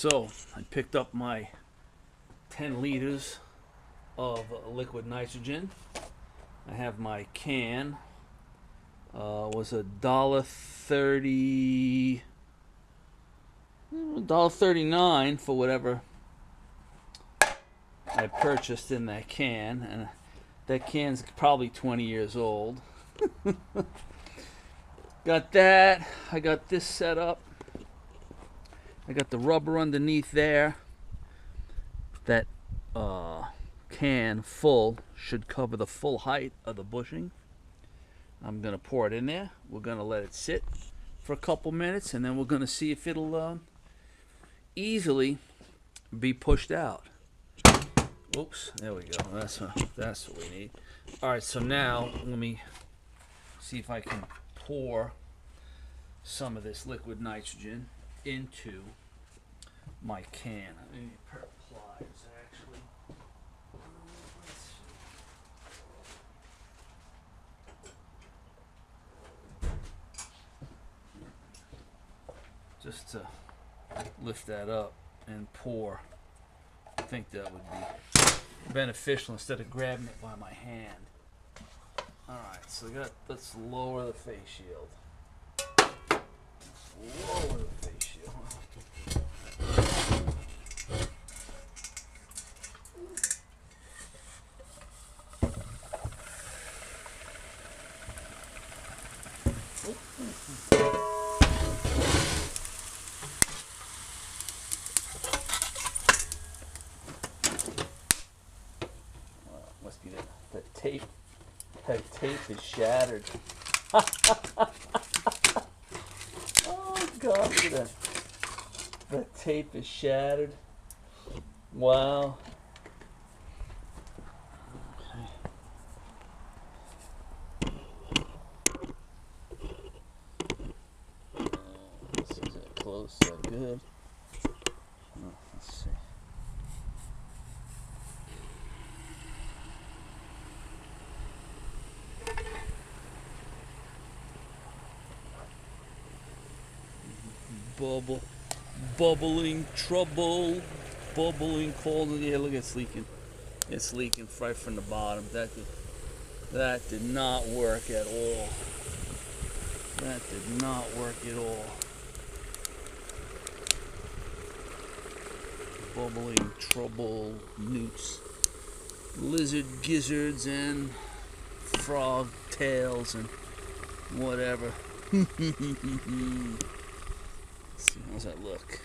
So I picked up my 10 liters of liquid nitrogen. I have my can. Was $1.39 for whatever I purchased in that can, and that can's probably 20 years old. Got that. I got this set up. I got the rubber underneath there. That can full should cover the full height of the bushing. I'm going to pour it in there. We're going to let it sit for a couple minutes, and then we're going to see if it'll easily be pushed out. Oops, there we go. That's what we need. All right, so now let me see if I can pour some of this liquid nitrogen into my can. I need a pair of pliers, actually. Let's see. Just to lift that up and pour. I think that would be beneficial instead of grabbing it by my hand. Alright, so let's lower the face shield. Lower the face shield. Must be the tape. That tape is shattered. Oh God, look at that. The tape is shattered. Wow. Okay. This isn't close that good. Oh, let's see. Bubbling trouble, bubbling cold. Yeah, look, it's leaking. It's leaking right from the bottom. That did not work at all. That did not work at all. Bubbling trouble, newts, lizard gizzards, and frog tails, and whatever. Let's see, how's that look?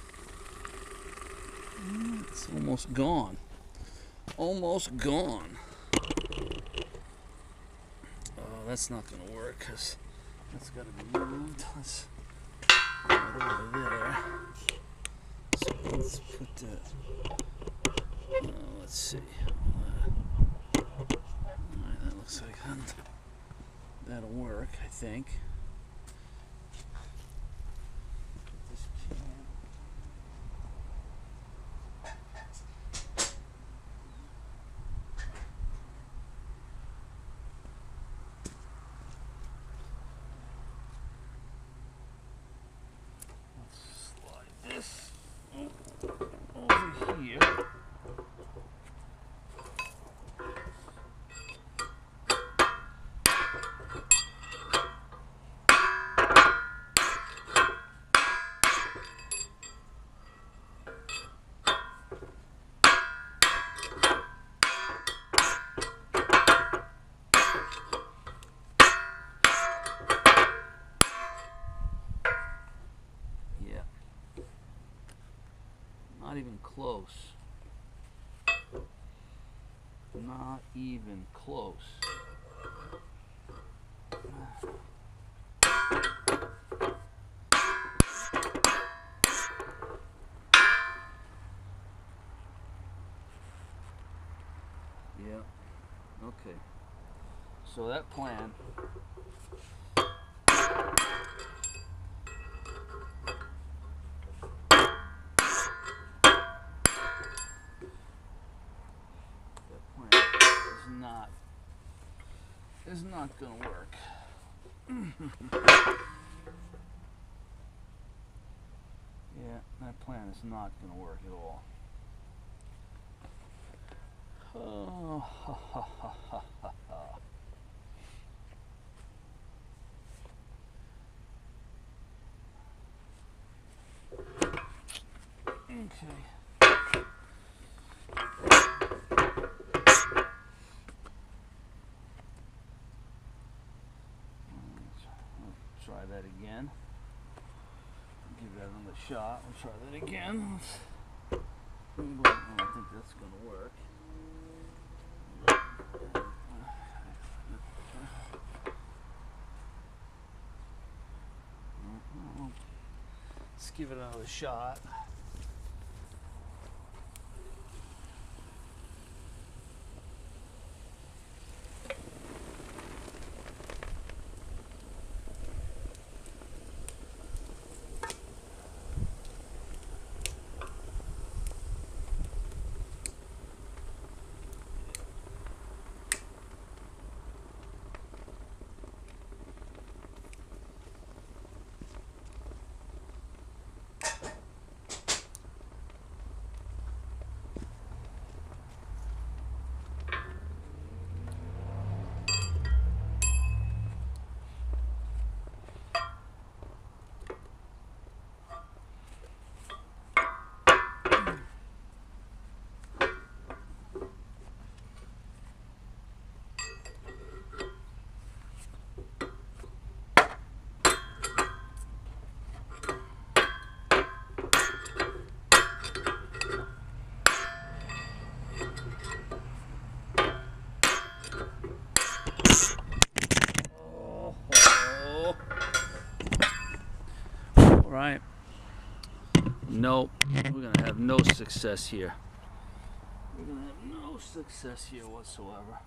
It's almost gone. Almost gone. Oh, that's not going to work because that's got to be moved. Let's put it over there. So let's put that. Let's see. Alright, that looks like that'll work, I think. This over here. Not even close. Not even close. Yeah. Okay. So that plan. Is not going to work. Yeah, that plan is not going to work at all. Oh, ha, ha, ha, ha, ha, ha. Okay. Let's try that again. Give that another shot. We'll try that again. I don't think that's going to work. Let's give it another shot. Right. Nope. We're going to have no success here. We're going to have no success here whatsoever.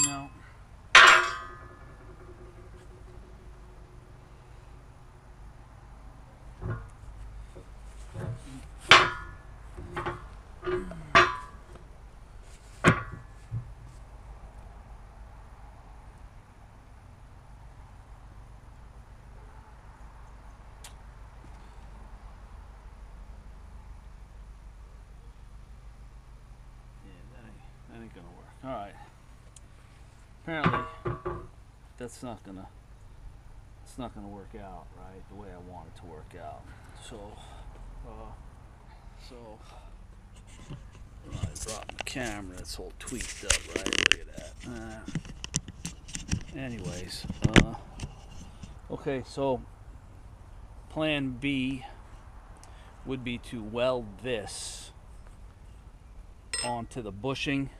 No. That ain't gonna work. All right. Apparently, it's not gonna work out right the way I want it to work out. So I dropped the camera. It's all tweaked up, right? Look at that. Anyways, okay. So plan B would be to weld this onto the bushing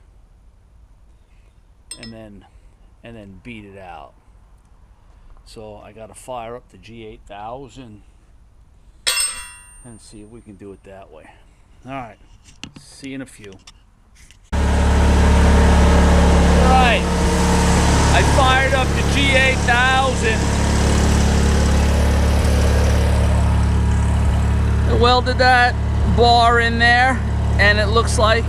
and then beat it out. So I gotta fire up the G8000 and see if we can do it that way. All right, see you in a few. All right, I fired up the G8000. I welded that bar in there, and it looks like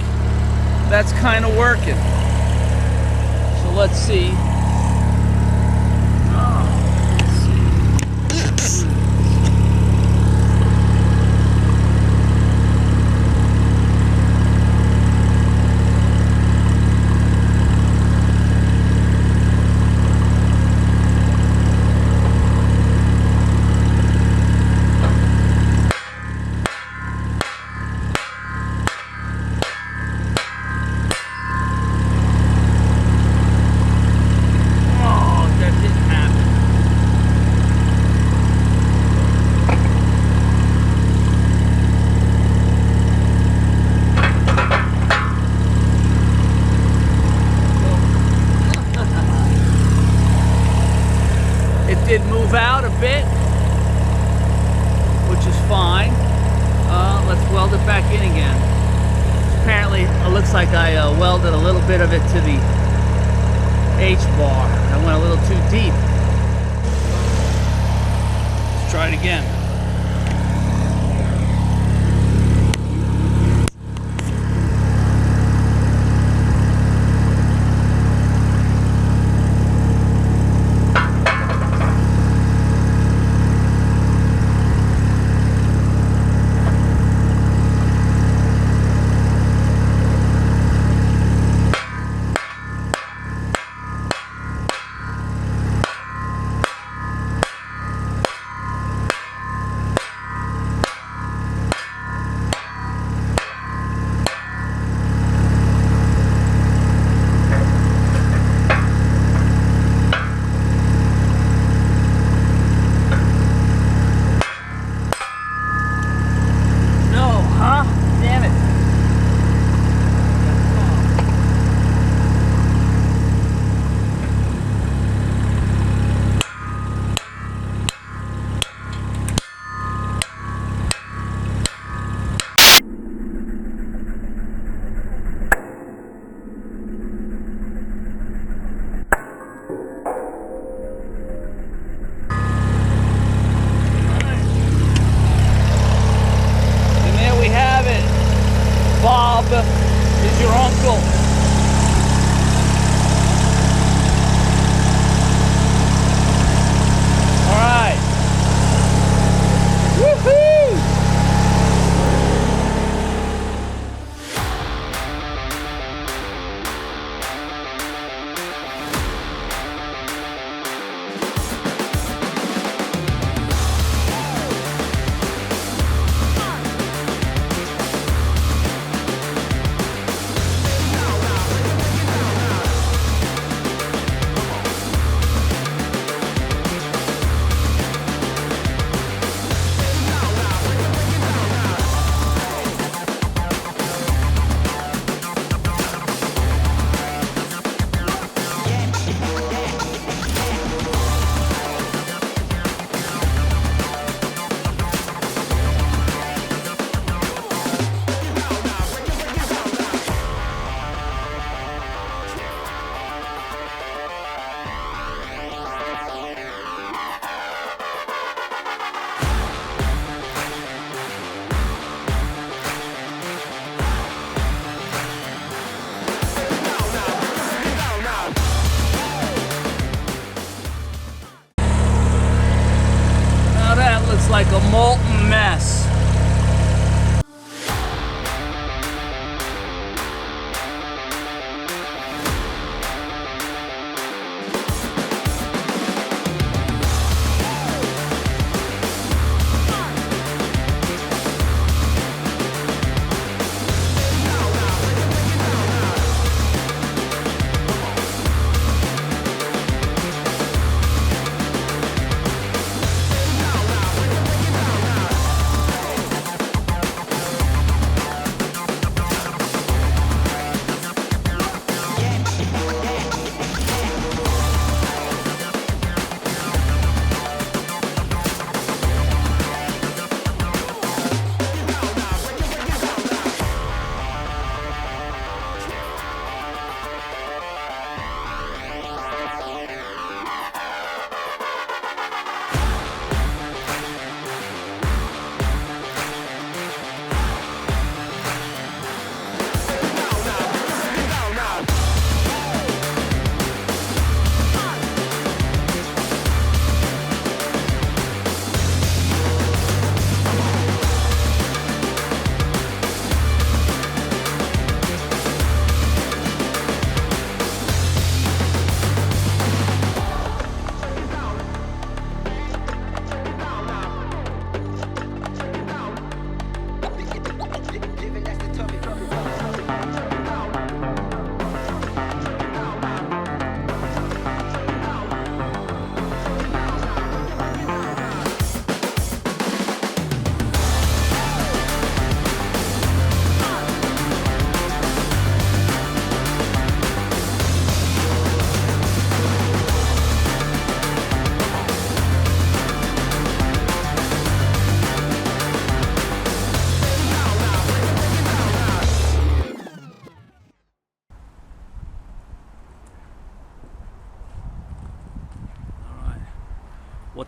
that's kind of working. So let's see. Did move out a bit, which is fine. Let's weld it back in again. Apparently, it looks like I welded a little bit of it to the H-bar. I went a little too deep. Let's try it again. Bob is your uncle. All right. Woohoo! Like a molten mess.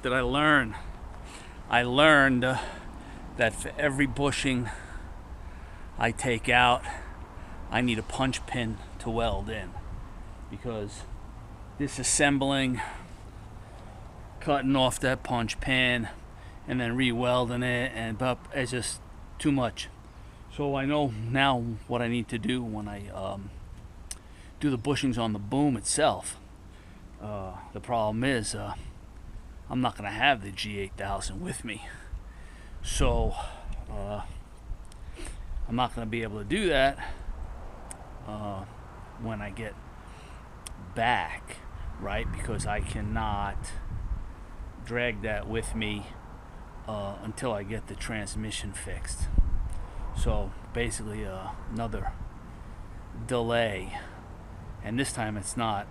did I learn? I learned that for every bushing I take out, I need a punch pin to weld in, because disassembling, cutting off that punch pin, and then re-welding it, and it's just too much. So I know now what I need to do when I do the bushings on the boom itself. The problem is I'm not going to have the G8000 with me, so I'm not going to be able to do that when I get back, right? Because I cannot drag that with me until I get the transmission fixed. So basically another delay, and this time it's not,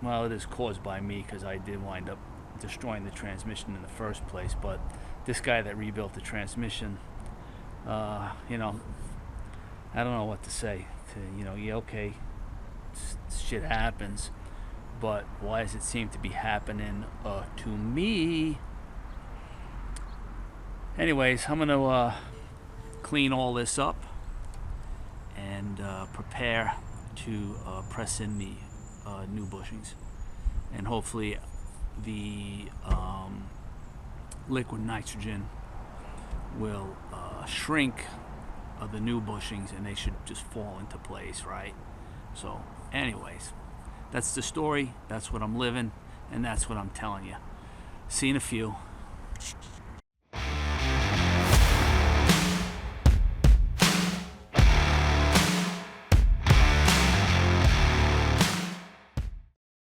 well, it is caused by me because I did wind up destroying the transmission in the first place. But this guy that rebuilt the transmission, you know, I don't know what to say. Yeah, okay, shit happens, but why does it seem to be happening to me? Anyways, I'm gonna clean all this up and prepare to press in the new bushings, and hopefully the liquid nitrogen will shrink the new bushings, and they should just fall into place, right? So anyways, that's the story, that's what I'm living, and that's what I'm telling you. See you in a few.